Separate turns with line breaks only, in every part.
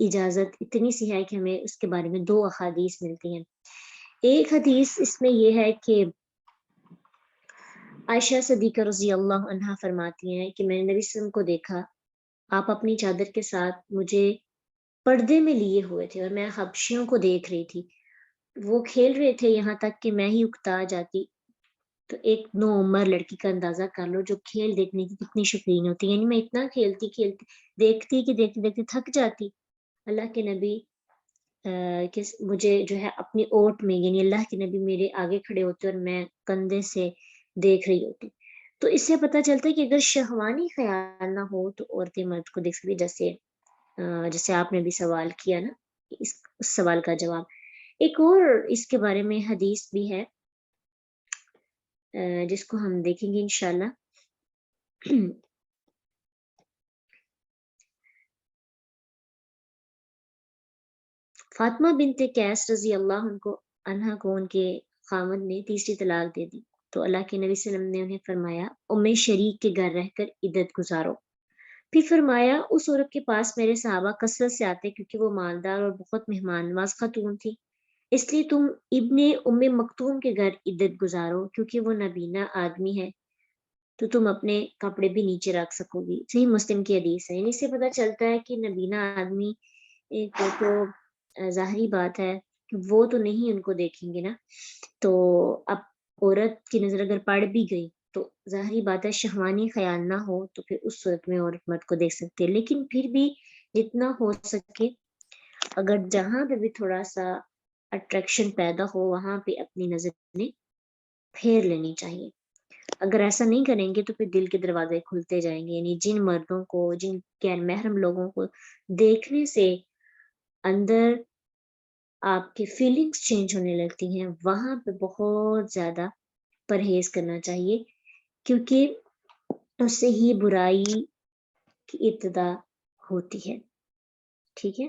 اجازت اتنی سی ہے کہ ہمیں اس کے بارے میں 2 احادیث ملتی ہیں۔ ایک حدیث اس میں یہ ہے کہ عائشہ صدیقہ رضی اللہ عنہا فرماتی ہیں کہ میں نے نبی صلی اللہ علیہ وسلم کو دیکھا، آپ اپنی چادر کے ساتھ مجھے پردے میں لیے ہوئے تھے اور میں حبشیوں کو دیکھ رہی تھی، وہ کھیل رہے تھے یہاں تک کہ میں ہی اکتا جاتی۔ تو ایک نو عمر لڑکی کا اندازہ کر لو جو کھیل دیکھنے کی کتنی شوقین ہوتی، یعنی میں اتنا کھیلتی دیکھتی کہ دیکھتے دیکھتے تھک جاتی۔ اللہ کے نبی مجھے جو ہے اپنی اوٹ میں، یعنی اللہ کے نبی میرے آگے کھڑے ہوتے اور میں کندھے سے دیکھ رہی ہوتی۔ تو اس سے پتہ چلتا ہے کہ اگر شہوانی خیال نہ ہو تو عورتیں مرد کو دیکھ سکتی، جیسے آپ نے بھی سوال کیا نا، اس سوال کا جواب۔ ایک اور اس کے بارے میں حدیث بھی ہے جس کو ہم دیکھیں گے انشاءاللہ۔ فاطمہ بنت قیس رضی اللہ عنہ کو ان کے خاوند نے تیسری طلاق دے دی تو اللہ کے نبی صلی اللہ علیہ وسلم نے انہیں فرمایا ام شریک کے گھر رہ کر عدت گزارو۔ پھر فرمایا اس عورت کے پاس میرے صحابہ کثرت سے آتے کیونکہ وہ مالدار اور بہت مہمان نواز خاتون تھی، اس لیے تم ابن ام مکتوم کے گھر عدت گزارو کیونکہ وہ نبینا آدمی ہے تو تم اپنے کپڑے بھی نیچے رکھ سکو گی۔ صحیح مسلم کی حدیث ہے۔ اس سے پتہ چلتا ہے کہ نبینا آدمی کو تو ظاہری بات ہے کہ وہ تو نہیں ان کو دیکھیں گے نا، تو اب عورت کی نظر اگر پڑ بھی گئی تو ظاہری بات ہے شہوانی خیال نہ ہو تو پھر اس صورت میں عورت مرد کو دیکھ سکتی ہے، لیکن پھر بھی جتنا ہو سکے اگر جہاں پہ بھی تھوڑا سا اٹریکشن پیدا ہو وہاں پہ اپنی نظریں پھیر لینی چاہیے۔ اگر ایسا نہیں کریں گے تو پھر دل کے دروازے کھلتے جائیں گے، یعنی جن مردوں کو، جن غیر محرم لوگوں کو دیکھنے سے اندر آپ کی فیلنگز چینج ہونے لگتی ہیں، وہاں پہ بہت زیادہ پرہیز کرنا چاہیے کیونکہ اس سے ہی برائی کی ابتدا ہوتی ہے۔ ٹھیک ہے،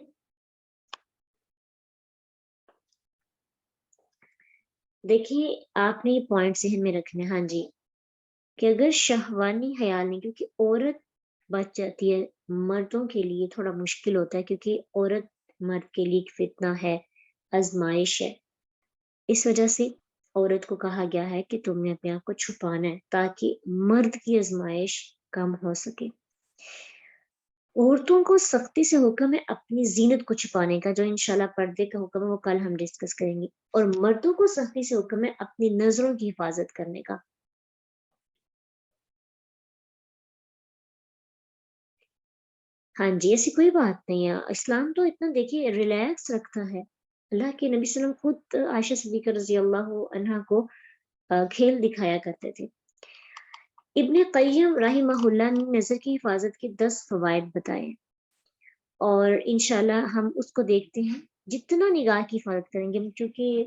دیکھیے آپ نے یہ پوائنٹ ذہن میں رکھنا ہے، ہاں جی، کہ اگر شہوانی خیال نہیں، کیونکہ عورت بچ جاتی ہے، مردوں کے لیے تھوڑا مشکل ہوتا ہے کیونکہ عورت مرد کے لیے ایک فتنہ ہے، آزمائش ہے، اس وجہ سے عورت کو کہا گیا ہے کہ تم نے اپنے آپ کو چھپانا ہے تاکہ مرد کی آزمائش کم ہو سکے۔ عورتوں کو سختی سے حکم ہے اپنی زینت کو چھپانے کا، جو انشاءاللہ پردے کا حکم ہے وہ کل ہم ڈسکس کریں گے، اور مردوں کو سختی سے حکم ہے اپنی نظروں کی حفاظت کرنے کا۔ ہاں جی، ایسی کوئی بات نہیں ہے، اسلام تو اتنا دیکھیے ریلیکس رکھتا ہے۔ اللہ کے نبی صلی اللہ علیہ وسلم خود عائشہ صدیقہ رضی اللہ عنہا کو کھیل دکھایا کرتے تھے۔ ابن قیم رحمہ اللہ نے نظر کی حفاظت کے 10 فوائد بتائے اور انشاءاللہ ہم اس کو دیکھتے ہیں۔ جتنا نگاہ کی حفاظت کریں گے، چونکہ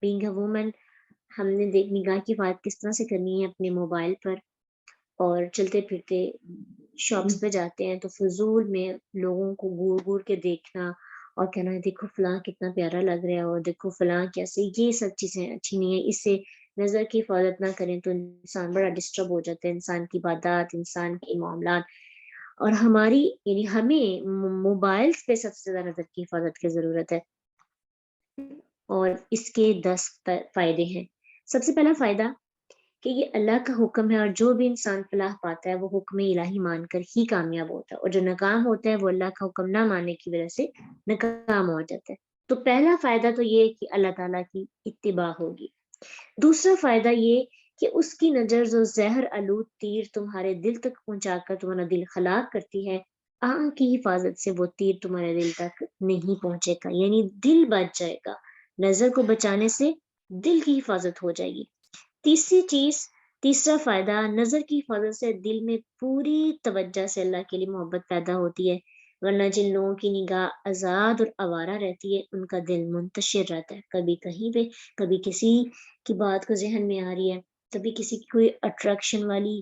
بینگ اے وومن ہم نے نگاہ کی حفاظت کس طرح سے کرنی ہے اپنے موبائل پر، اور چلتے پھرتے شاپس پہ جاتے ہیں تو فضول میں لوگوں کو گور گور کے دیکھنا اور کہنا ہے دیکھو فلاں کتنا پیارا لگ رہا ہے اور دیکھو فلاں کیسے، یہ سب چیزیں اچھی نہیں ہیں۔ اس سے نظر کی حفاظت نہ کریں تو انسان بڑا ڈسٹرب ہو جاتا ہے، انسان کی عبادات، انسان کے معاملات، اور ہماری یعنی ہمیں موبائلز پہ سب سے زیادہ نظر کی حفاظت کی ضرورت ہے، اور اس کے 10 فائدے ہیں۔ سب سے پہلا فائدہ کہ یہ اللہ کا حکم ہے، اور جو بھی انسان فلاح پاتا ہے وہ حکم الہی مان کر ہی کامیاب ہوتا ہے، اور جو ناکام ہوتا ہے وہ اللہ کا حکم نہ ماننے کی وجہ سے ناکام ہو جاتا ہے۔ تو پہلا فائدہ تو یہ کہ اللہ تعالیٰ کی اتباع ہوگی۔ دوسرا فائدہ یہ کہ اس کی نظر جو زہر آلود تیر تمہارے دل تک پہنچا کر تمہارا دل ہلاک کرتی ہے، آنکھ کی حفاظت سے وہ تیر تمہارے دل تک نہیں پہنچے گا، یعنی دل بچ جائے گا۔ نظر کو بچانے سے دل کی حفاظت ہو جائے گی۔ تیسرا فائدہ، نظر کی حفاظت سے دل میں پوری توجہ سے اللہ کے لیے محبت پیدا ہوتی ہے، ورنہ جن لوگوں کی نگاہ آزاد اور آوارہ رہتی ہے ان کا دل منتشر رہتا ہے، کبھی کہیں پہ، کبھی کسی کی بات کو ذہن میں آ رہی ہے، کبھی کسی کی کوئی اٹریکشن والی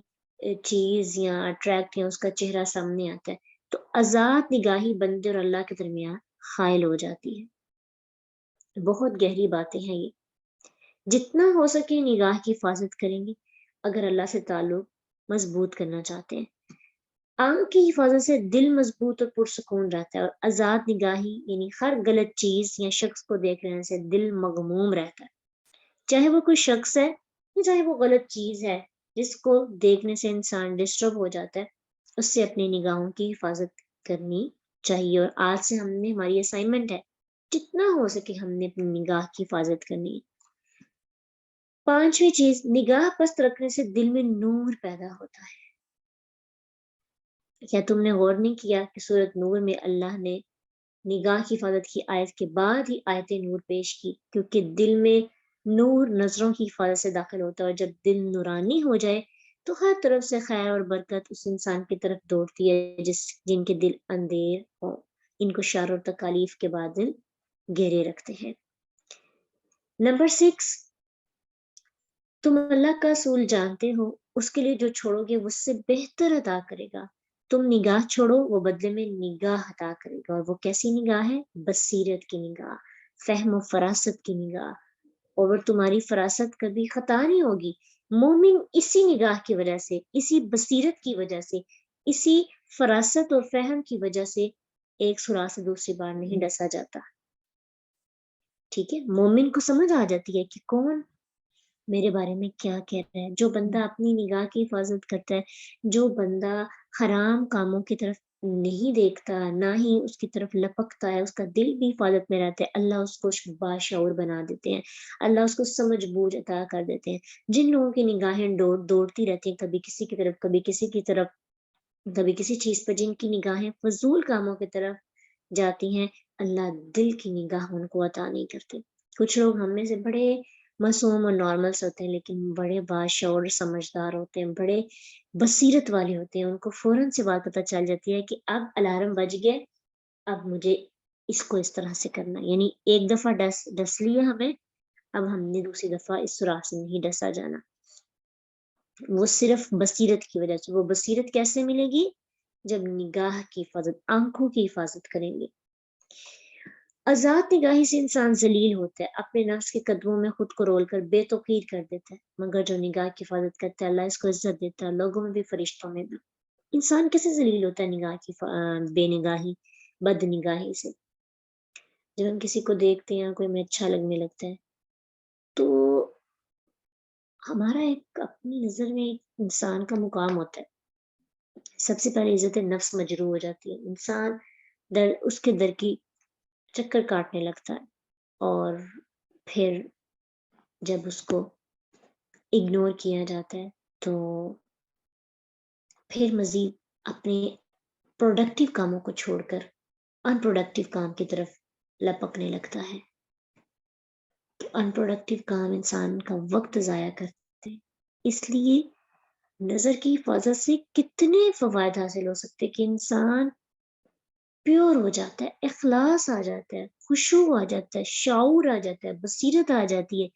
چیز یا اٹریکٹ یا اس کا چہرہ سامنے آتا ہے، تو آزاد نگاہی بندے اور اللہ کے درمیان حائل ہو جاتی ہے۔ بہت گہری باتیں ہیں یہ، جتنا ہو سکے نگاہ کی حفاظت کریں گے اگر اللہ سے تعلق مضبوط کرنا چاہتے ہیں۔ آنکھ کی حفاظت سے دل مضبوط اور پرسکون رہتا ہے، اور آزاد نگاہی یعنی ہر غلط چیز یا شخص کو دیکھ لینے سے دل مغموم رہتا ہے، چاہے وہ کوئی شخص ہے یا چاہے وہ غلط چیز ہے جس کو دیکھنے سے انسان ڈسٹرب ہو جاتا ہے، اس سے اپنی نگاہوں کی حفاظت کرنی چاہیے۔ اور آج سے ہماری اسائنمنٹ ہے جتنا ہو سکے ہم نے اپنی نگاہ کی حفاظت کرنی ہے۔ پانچویں چیز، نگاہ پست رکھنے سے دل میں نور پیدا ہوتا ہے۔ کیا تم نے غور نہیں کیا کہ سورۃ نور میں اللہ نے نگاہ کی حفاظت کی آیت کے بعد ہی آیت نور پیش کی، کیونکہ دل میں نور نظروں کی حفاظت سے داخل ہوتا ہے، اور جب دل نورانی ہو جائے تو ہر طرف سے خیر اور برکت اس انسان کی طرف دوڑتی ہے جن کے دل اندھیر ہو، ان کو شر اور تکالیف کے بادل گھیرے رکھتے ہیں۔ نمبر 6، تم اللہ کا اصول جانتے ہو، اس کے لیے جو چھوڑو گے وہ اس سے بہتر عطا کرے گا۔ تم نگاہ چھوڑو، وہ بدلے میں نگاہ عطا کرے گا، اور وہ کیسی نگاہ ہے؟ بصیرت کی نگاہ، فہم و فراست کی نگاہ۔ اور تمہاری فراست کبھی خطا نہیں ہوگی۔ مومن اسی نگاہ کی وجہ سے، اسی بصیرت کی وجہ سے، اسی فراست اور فہم کی وجہ سے ایک سراغ سے دوسری بار نہیں ڈسا جاتا۔ ٹھیک ہے، مومن کو سمجھ آ جاتی ہے کہ کون میرے بارے میں کیا کہہ رہا ہے۔ جو بندہ اپنی نگاہ کی حفاظت کرتا ہے، جو بندہ حرام کاموں کی طرف نہیں دیکھتا، نہ ہی اس کی طرف لپکتا ہے، اس کا دل بھی حفاظت میں رہتا ہے، اللہ اس کو باشعور بنا دیتے ہیں، اللہ اس کو سمجھ بوجھ عطا کر دیتے ہیں۔ جن لوگوں کی نگاہیں دوڑتی رہتی ہیں، کبھی کسی کی طرف، کبھی کسی کی طرف، کبھی کسی چیز پر، جن کی نگاہیں فضول کاموں کی طرف جاتی ہیں، اللہ دل کی نگاہ ان کو عطا نہیں کرتے۔ کچھ لوگ ہم میں سے بڑے معصوم اور نارملس ہوتے ہیں، لیکن بڑے باشعور سمجھدار ہوتے ہیں، بڑے بصیرت والے ہوتے ہیں، ان کو فوراً سے بات پتہ چل جاتی ہے کہ اب الارم بج گئے، اب مجھے اس کو اس طرح سے کرنا، یعنی ایک دفعہ ڈس لیا ہمیں، اب ہم نے دوسری دفعہ اس سوراخ سے نہیں ڈسا جانا۔ وہ صرف بصیرت کی وجہ سے۔ وہ بصیرت کیسے ملے گی؟ جب نگاہ کی حفاظت، آنکھوں کی حفاظت کریں گے۔ آزاد نگاہی سے انسان ذلیل ہوتا ہے، اپنے نفس کے قدموں میں خود کو رول کر بے توقیر کر دیتا ہے، مگر جو نگاہ کی حفاظت کرتا ہے اللہ اس کو عزت دیتا ہے، لوگوں میں بھی فرشتوں میں بھی۔ انسان کیسے ذلیل ہوتا ہے نگاہ کی بے نگاہی، بد نگاہی سے؟ جب ہم کسی کو دیکھتے ہیں، کوئی ہمیں اچھا لگنے لگتا ہے، تو ہمارا ایک اپنی نظر میں ایک انسان کا مقام ہوتا ہے، سب سے پہلے عزت نفس مجروح ہو جاتی ہے، انسان اس کے در کی چکر کاٹنے لگتا ہے، اور پھر جب اس کو اگنور کیا جاتا ہے تو پھر مزید اپنے پروڈکٹیو کاموں کو چھوڑ کر ان پروڈکٹیو کام کی طرف لپکنے لگتا ہے۔ تو ان پروڈکٹیو کام انسان کا وقت ضائع کرتے ہیں۔ اس لیے نظر کی حفاظت سے کتنے فوائد حاصل ہو سکتے کہ انسان پیور ہو جاتا ہے، اخلاص آ جاتا ہے، خشوع آ جاتا ہے، شعور آ جاتا ہے، بصیرت آ جاتی ہے،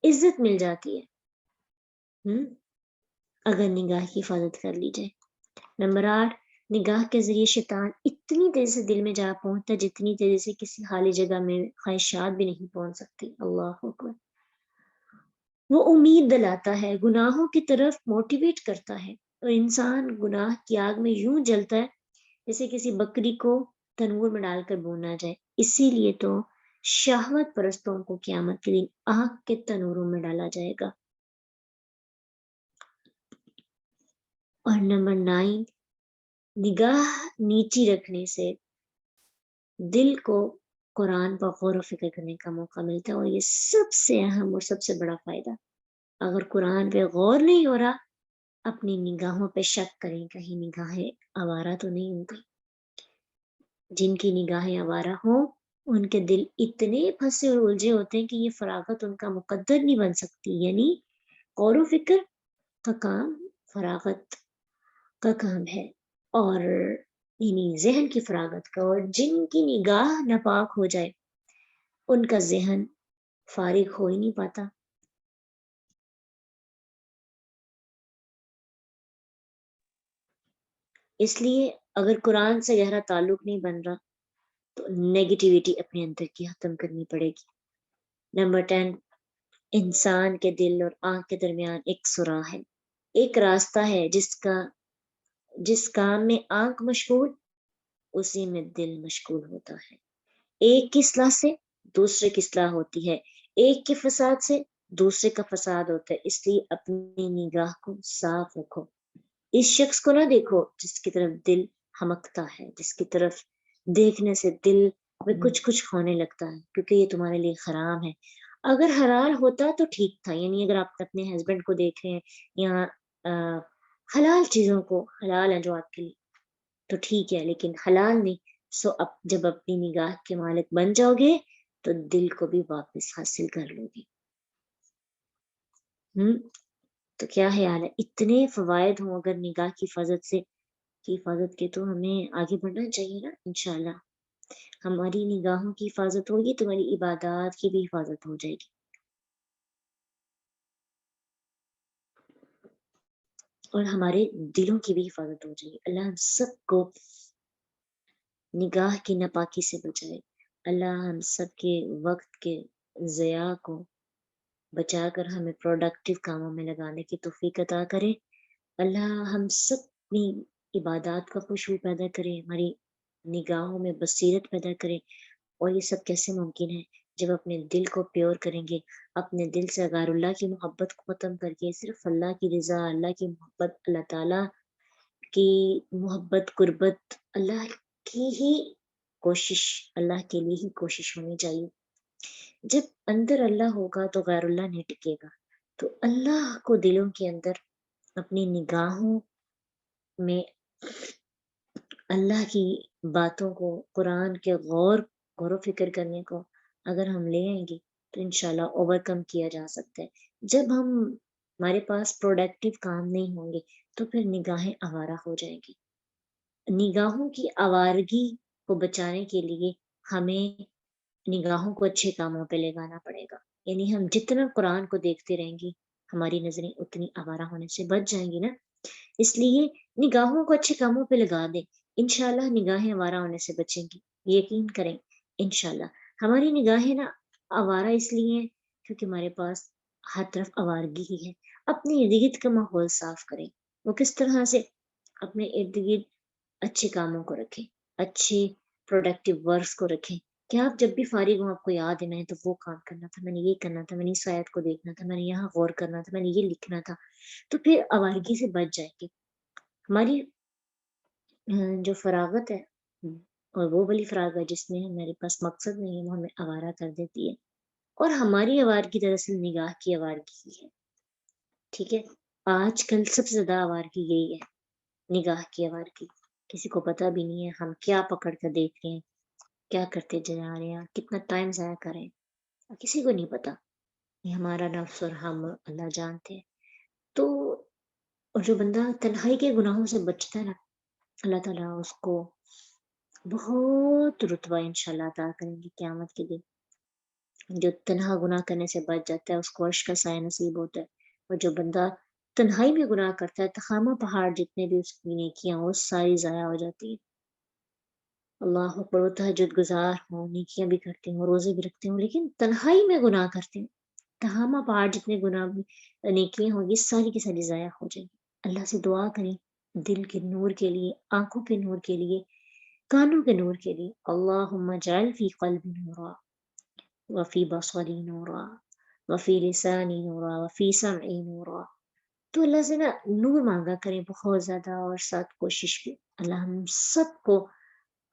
عزت مل جاتی ہے، اگر نگاہ کی حفاظت کر لی جائے۔ نمبر 8، نگاہ کے ذریعے شیطان اتنی تیزی سے دل میں جا پہنچتا ہے جتنی تیزی سے کسی خالی جگہ میں خواہشات بھی نہیں پہنچ سکتی۔ اللہ اکبر۔ وہ امید دلاتا ہے، گناہوں کی طرف موٹیویٹ کرتا ہے، اور انسان گناہ کی آگ میں یوں جلتا ہے جیسے کسی بکری کو تنور میں ڈال کر بھونا جائے۔ اسی لیے تو شہوت پرستوں کو قیامت کے دن آگ کے تنوروں میں ڈالا جائے گا۔ اور نمبر 9، نگاہ نیچی رکھنے سے دل کو قرآن پر غور و فکر کرنے کا موقع ملتا ہے، اور یہ سب سے اہم اور سب سے بڑا فائدہ۔ اگر قرآن پہ غور نہیں ہو رہا، اپنی نگاہوں پہ شک کریں، کہیں نگاہیں آوارہ تو نہیں ہوگی۔ جن کی نگاہیں آوارہ ہوں ان کے دل اتنے پھنسے اور الجھے ہوتے ہیں کہ یہ فراغت ان کا مقدر نہیں بن سکتی، یعنی غور و فکر کا کام فراغت کا کام ہے، اور یعنی ذہن کی فراغت کا۔ اور جن کی نگاہ ناپاک ہو جائے ان کا ذہن فارغ ہو ہی نہیں پاتا۔ اس لیے اگر قرآن سے گہرا تعلق نہیں بن رہا تو نیگیٹیوٹی اپنے اندر کی ختم کرنی پڑے گی۔ نمبر 10، انسان کے دل اور آنکھ کے درمیان ایک سوراخ ہے، ایک راستہ ہے جس کا جس کام میں آنکھ مشغول اسی میں دل مشغول ہوتا ہے. ایک کی اصلاح سے دوسرے کی اصلاح ہوتی ہے، ایک کے فساد سے دوسرے کا فساد ہوتا ہے. اس لیے اپنی نگاہ کو صاف رکھو. اس شخص کو نہ دیکھو جس کی طرف دل ہمکتا ہے، جس کی طرف دیکھنے سے دل میں کچھ ہونے لگتا ہے، کیونکہ یہ تمہارے لیے حرام ہے. اگر حلال ہوتا تو ٹھیک تھا، یعنی اگر آپ اپنے ہسبینڈ کو دیکھ رہے ہیں یا حلال چیزوں کو، حلال ہے جو آپ کے لیے تو ٹھیک ہے، لیکن حلال نہیں. سو اب جب اپنی نگاہ کے مالک بن جاؤ گے تو دل کو بھی واپس حاصل کر لو گے. تو کیا خیال ہے؟ اتنے فوائد ہوں اگر نگاہ کی حفاظت کے، تو ہمیں آگے بڑھنا چاہیے نا. انشاءاللہ ہماری نگاہوں کی حفاظت ہوگی تو ہماری عبادات کی بھی حفاظت ہو جائے گی، اور ہمارے دلوں کی بھی حفاظت ہو جائے گی. اللہ ہم سب کو نگاہ کی ناپاکی سے بچائے. اللہ ہم سب کے وقت کے ضیاع کو بچا کر ہمیں پروڈکٹیو کاموں میں لگانے کی توفیق عطا کرے. اللہ ہم سب اپنی عبادات کا خوشبو پیدا کرے، ہماری نگاہوں میں بصیرت پیدا کرے. اور یہ سب کیسے ممکن ہے؟ جب اپنے دل کو پیور کریں گے، اپنے دل سے غیر اللہ کی محبت کو ختم کر کے صرف اللہ کی رضا، اللہ کی محبت، اللہ تعالیٰ کی محبت، قربت، اللہ کی ہی کوشش، اللہ کے لیے ہی کوشش ہونی چاہیے. جب اندر اللہ ہوگا تو غیر اللہ نہیں ٹکے گا. تو اللہ کو دلوں کے اندر اپنی نگاہوں میں اللہ کی باتوں کو، قرآن کے غور و فکر کرنے کو اگر ہم لے آئیں گے تو انشاءاللہ اوور کم کیا جا سکتا ہے. جب ہمارے پاس پروڈکٹیو کام نہیں ہوں گے تو پھر نگاہیں آوارہ ہو جائیں گی. نگاہوں کی آوارگی کو بچانے کے لیے ہمیں نگاہوں کو اچھے کاموں پہ لگانا پڑے گا. یعنی ہم جتنا قرآن کو دیکھتے رہیں گے ہماری نظریں اتنی آوارہ ہونے سے بچ جائیں گی نا. اس لیے نگاہوں کو اچھے کاموں پہ لگا دیں، انشاءاللہ نگاہیں آوارہ ہونے سے بچیں گی. یقین کریں انشاءاللہ. ہماری نگاہیں نا آوارہ اس لیے ہیں کیونکہ ہمارے پاس ہر طرف آوارگی ہی ہے. اپنے ارد گرد کا ماحول صاف کریں. وہ کس طرح سے؟ اپنے ارد گرد اچھے کاموں کو رکھیں، اچھے پروڈکٹیو ورکس کو رکھیں کہ آپ جب بھی فارغ ہوں آپ کو یاد ہے میں نے تو وہ کام کرنا تھا، میں نے یہ کرنا تھا، میں نے اس آیت کو دیکھنا تھا، میں نے یہاں غور کرنا تھا، میں نے یہ لکھنا تھا. تو پھر آوارگی سے بچ جائے گی. ہماری جو فراغت ہے، اور وہ والی فراغت جس میں ہمارے پاس مقصد نہیں ہے، وہ ہمیں آوارہ کر دیتی ہے. اور ہماری آوارگی دراصل نگاہ کی آوارگی ہے. ٹھیک ہے، آج کل سب سے زیادہ آوارگی یہی ہے، نگاہ کی آوارگی. کسی کو پتہ بھی نہیں ہے ہم کیا پکڑ کر دیکھ رہے ہیں، کیا کرتے جا رہے ہیں، کتنا ٹائم ضائع کریں، کسی کو نہیں پتا. یہ ہمارا نفس اور ہم اللہ جانتے ہیں. تو اور جو بندہ تنہائی کے گناہوں سے بچتا ہے نا، اللہ تعالیٰ اس کو بہت رتبہ انشاءاللہ عطا کریں گے قیامت کے دن. جو تنہا گناہ کرنے سے بچ جاتا ہے اس کو عرش کا سایہ نصیب ہوتا ہے. اور جو بندہ تنہائی میں گناہ کرتا ہے، تخامہ پہاڑ جتنے بھی اس کی نیکیاں وہ ساری ضائع ہو جاتی ہیں. اللہ اکبر، وہ تہجد گزار ہوں، نیکیاں بھی کرتے ہوں، روزے بھی رکھتے ہوں، لیکن تنہائی میں گناہ کرتے ہیں، تہامہ پہاڑ جتنے گناہ نیکیاں ہوں گی ساری کی ساری ضائع ہو جائیں گی. اللہ سے دعا کریں دل کے نور کے لیے، آنکھوں کے نور کے لیے، کانوں کے نور کے لیے. اللہم اجعل فی قلبی نورا وفی بصری نورا وفی لسانی نورا وفی سمعی نورا. تو اللہ سے نا نور مانگا کریں بہت زیادہ، اور ساتھ کوشش بھی اللہ ہم سب کو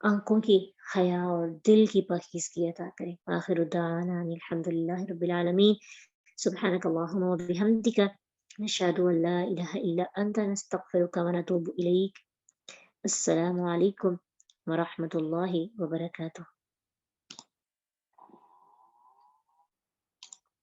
آنکھوں کی حیا اور دل کی پاکیزگی عطا کریں. آخر دعوانا ان الحمدللہ رب العالمین. سبحانک اللہم و بحمدک، نشہد ان لا الہ الا انت، نستغفرک و نتوب الیک. السلام علیکم ورحمۃ اللہ وبرکاتہ.